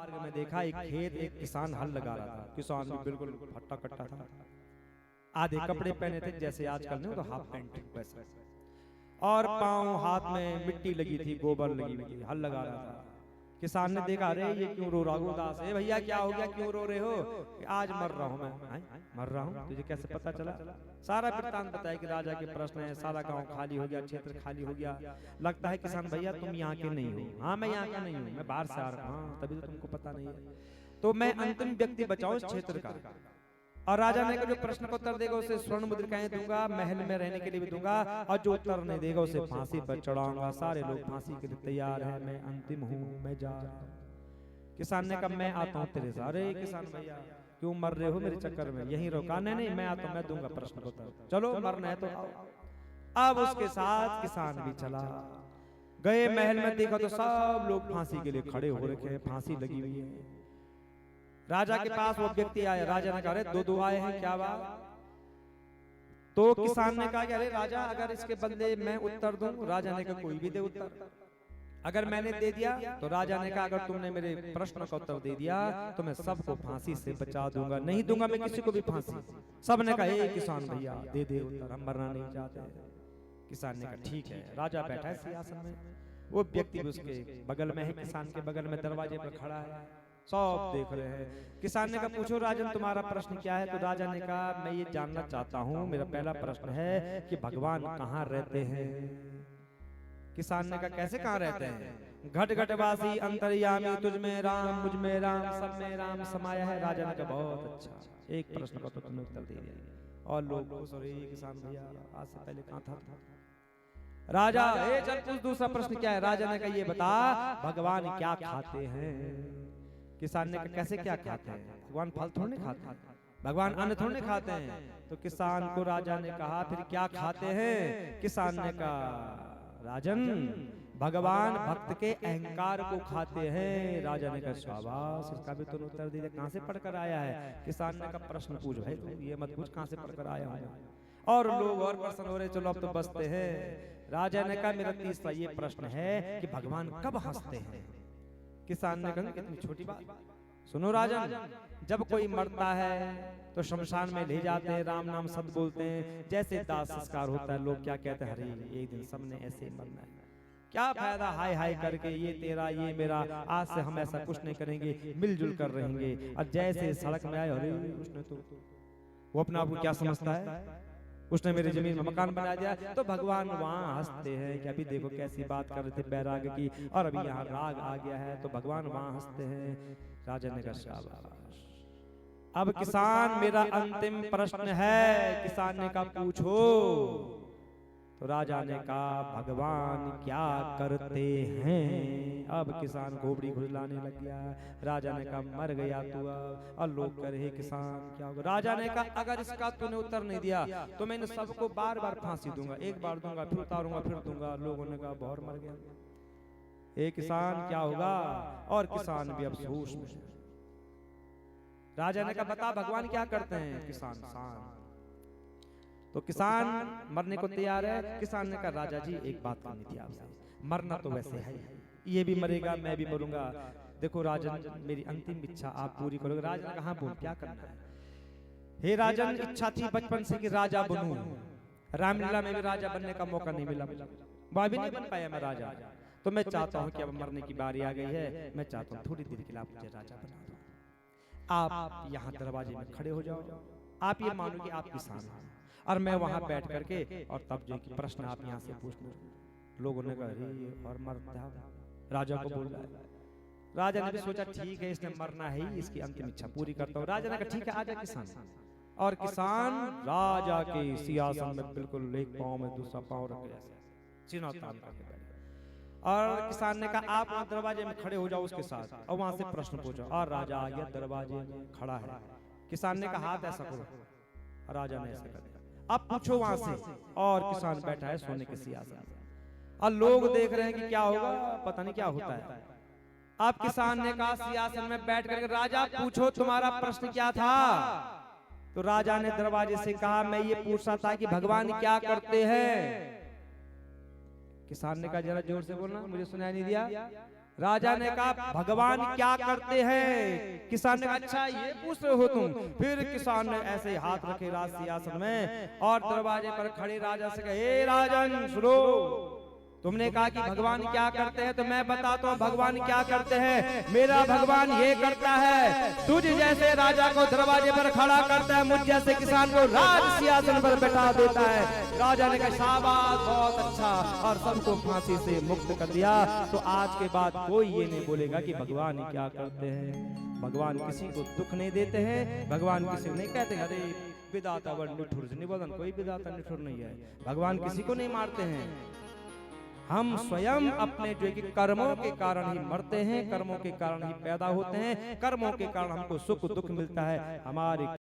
मार्ग में देखा एक खेत, एक किसान हल लगा रहा था। किसान भी बिल्कुल हट्टा कट्टा था, आधे कपड़े पहने थे जैसे आजकल नहीं तो हाफ पैंट वैसे, और पांव हाथ में मिट्टी लगी थी, गोबर लगी हुई थी, हल लगा रहा था। किसान ने देखा, अरे ये क्यों रो रहा उदास है? भैया क्या हो गया, क्यों रो रहे हो? आज मर रहा हूं मैं। मर रहा हूं? तुझे कैसे पता चला? सारा वृत्तांत बताया कि राजा के प्रश्न है, सारा गांव खाली हो गया, क्षेत्र खाली हो गया। लगता है किसान भैया तुम यहाँ के नहीं हो। हाँ मैं यहाँ का नहीं हूँ, मैं बाहर से आ रहा हूँ। तभी तो तुमको पता नहीं है। तो मैं अंतिम व्यक्ति बचाऊं इस क्षेत्र का। और राजा ने कहा जो प्रश्न का उत्तर देगा उसे स्वर्ण मुद्रिकाएं दूंगा, महल में रहने के लिए भी दूंगा, और जो उत्तर नहीं देगा उसे फांसी पर चढ़ाऊंगा। सारे लोग फांसी के लिए तैयार हैं, मैं अंतिम हूँ, मैं जा रहा हूं। किसान ने कहा मैं आता हूँ तेरे साथ। अरे किसान भैया क्यों मर रहे हो मेरे चक्कर में, यहीं रोका? नहीं मैं आता हूँ, मैं दूंगा प्रश्न का उत्तर, चलो मरना है तो आओ। अब उसके साथ किसान भी चला। गए महल में, देखा तो सब लोग फांसी के लिए खड़े हो रखे हैं, फांसी लगी हुई है। राजा के पास वो व्यक्ति आया। राजा ने कहा दो दो आए हैं, क्या बात? तो किसान ने कहा अरे राजा अगर इसके बदले मैं उत्तर दूं? राजा ने कहा कोई भी दे उत्तर। अगर मैंने दे दिया तो राजा ने कहा अगर तुमने मेरे प्रश्न का उत्तर दे दिया तो मैं सबको फांसी से बचा दूंगा, नहीं दूंगा मैं किसी को भी फांसी। सबने कहा ए किसान भैया दे दे उत्तर, हम मरना नहीं चाहते। किसान ने कहा ठीक है। राजा बैठा है सिंहासन में, वो व्यक्ति भी उसके बगल में है, किसान के बगल में दरवाजे पर खड़ा है, सब देख रहे हैं। किसान ने कहा पूछो राजन तुम्हारा प्रश्न क्या है? तो राजा ने कहा मैं ये जानना चाहता हूँ, मेरा पहला प्रश्न है कि भगवान कहाँ रहते हैं? किसान ने कहा कैसे कहाँ रहते हैं? घट घटवासी अंतर्यामी, तुझ में राम मुझ में राम सब में राम समाया है। राजा ने कहा बहुत अच्छा, एक प्रश्न का तो तुमने उत्तर दे दिया। और लोग खुश हो रहे, किसान भैया आज से पहले कहाँ था? राजा ए चल पूछ दूसरा प्रश्न क्या है? राजा ने कहा ये बता भगवान क्या खाते हैं? किसान ने कहा कैसे क्या खाते हैं? भगवान फल थोड़े खाते हैं, भगवान अन्न थोड़े खाते हैं। तो किसान को राजा ने कहा फिर क्या खाते हैं? किसान ने कहा राजन भगवान भक्त के अहंकार को खाते हैं। राजा ने कहा शाबाश, इसका भी तो उत्तर दे दिया। कहां से पढ़कर आया है? किसान ने कहा प्रश्न पूछ भाई, तू ये मत पूछ कहां से पढ़कर आया हूं। और लोग और प्रश्न हो रहे, चलो अब तो बसते हैं। राजा ने कहा मेरा तीसरा ये प्रश्न है कि भगवान कब हंसते हैं? किसान ने कहा कितनी छोटी बात। सुनो राजन, जब कोई मरता है तो शमशान में ले जाते हैं, राम नाम शब्द बोलते हैं, जैसे दाह संस्कार होता है लोग क्या कहते हैं, अरे एक दिन सबने ऐसे मरना है, क्या फायदा हाय हाय करके, ये तेरा ये मेरा, आज से हम ऐसा कुछ नहीं करेंगे, मिलजुल कर रहेंगे। और जैसे सड़क में आए, अरे उसने तो, वो अपना आपको क्या समझता है, उसने मेरी जमीन में मकान बना दिया। तो भगवान वहां हंसते हैं कि अभी देखो कैसी बात कर रहे थे बैराग की, और अभी यहाँ राग आ गया है, तो भगवान वहां हंसते हैं। राजा ने कहा शाबाश। अब किसान मेरा अंतिम प्रश्न है। किसान ने कहा पूछो। तो राजा ने कहा भगवान क्या करते हैं? अब किसान घोबड़ी खुजलाने लग गया। राजा ने कहा मर गया तू अब। और लोग कह रहे किसान क्या होगा? राजा ने कहा अगर इसका तूने उत्तर नहीं दिया तो मैं इन सबको बार बार फांसी दूंगा, एक बार दूंगा फिर उतारूंगा फिर दूंगा। लोगों ने कहा बहुत मर गया, एक किसान क्या होगा? और किसान भी अफसोस में। राजा ने कहा बता भगवान क्या करते हैं? किसान शांत। तो किसान मरने को तैयार है। किसान ने कहा राजा जी एक बात करनी थी आपसे, मरना तो वैसे है, ये भी मरेगा मैं भी मरूंगा, देखो राजन मेरी अंतिम इच्छा आप पूरी करोगे? राजा ने कहा बोल क्या करना है? हे राजन इच्छा थी बचपन से कि राजा बनूं, रामलीला में भी राजा बनने का मौका नहीं मिला, वह भी नहीं बन पाया मैं राजा। तो मैं चाहता हूं कि अब मरने की बारी आ गई है, मैं चाहता हूं थोड़ी देर के लिए आप मुझे राजा बना दो। आप यहाँ दरवाजे में खड़े हो जाओ, आप ये मानो कि आप किसान हैं, और मैं वहां बैठ करके और तब जो कि प्रश्न आप यहाँ से पूछ लो। लोगों ने कहा और मरता राजा को बोल रहा है। राजा ने भी सोचा ठीक है इसने मरना है, इसकी अंतिम इच्छा पूरी करता हूँ। राजा ने कहा ठीक है आजा किसान। और किसान राजा के सिंहासन में बिल्कुल एक पांव में दूसरा पांव रख गया, सीना तान करके बैठ गया। और किसान ने कहा आप वहां दरवाजे में खड़े हो जाओ उसके साथ, और वहां से प्रश्न पूछो। और राजा आ गया, दरवाजे में खड़ा है। किसान ने कहा हाथ ऐसा करो, राजा ने ऐसा कर दिया। अब पूछो वहां से। और किसान बैठा है सोने के सिंहासन में, और लोग देख रहे हैं कि क्या होगा, पता नहीं क्या होता है। अब किसान ने कहा सिंहासन में बैठ करके राजा पूछो तुम्हारा प्रश्न क्या था? तो राजा ने दरवाजे से कहा मैं ये पूछ रहा था कि भगवान क्या करते हैं? किसान ने कहा जरा जोर से बोलना, मुझे सुनाई नहीं दिया। राजा ने कहा भगवान क्या करते हैं? किसान ने कहा अच्छा ये पूछ रहे हो तुम? फिर किसान ने ऐसे हाथ रखे राज सिंहासन में और दरवाजे पर खड़े राजा से कहा, हे राजन सुनो, तुमने कहा कि भगवान क्या करते हैं, तो मैं बताता हूँ भगवान क्या करते हैं। मेरा भगवान ये करता है, तुझ जैसे राजा को दरवाजे पर खड़ा करता है, मुझ जैसे किसान को राज सिंहासन पर बैठा देता है। राजा ने कहा शाबाश, बहुत अच्छा, और सबको फांसी से मुक्त कर दिया। तो आज के बाद कोई ये नहीं बोलेगा कि भगवान ही क्या करते हैं। भगवान किसी को दुख नहीं देते हैं, भगवान किसी को नहीं कहते अरे विधाता वर निठुर निबोधन, कोई विधाता निठुर नहीं है। भगवान किसी को नहीं मारते हैं। हम स्वयं अपने जो कि कर्मों के कारण ही मरते हैं, कर्मों के कारण ही पैदा होते हैं, कर्मों के कारण हमको सुख दुख मिलता है। हमारे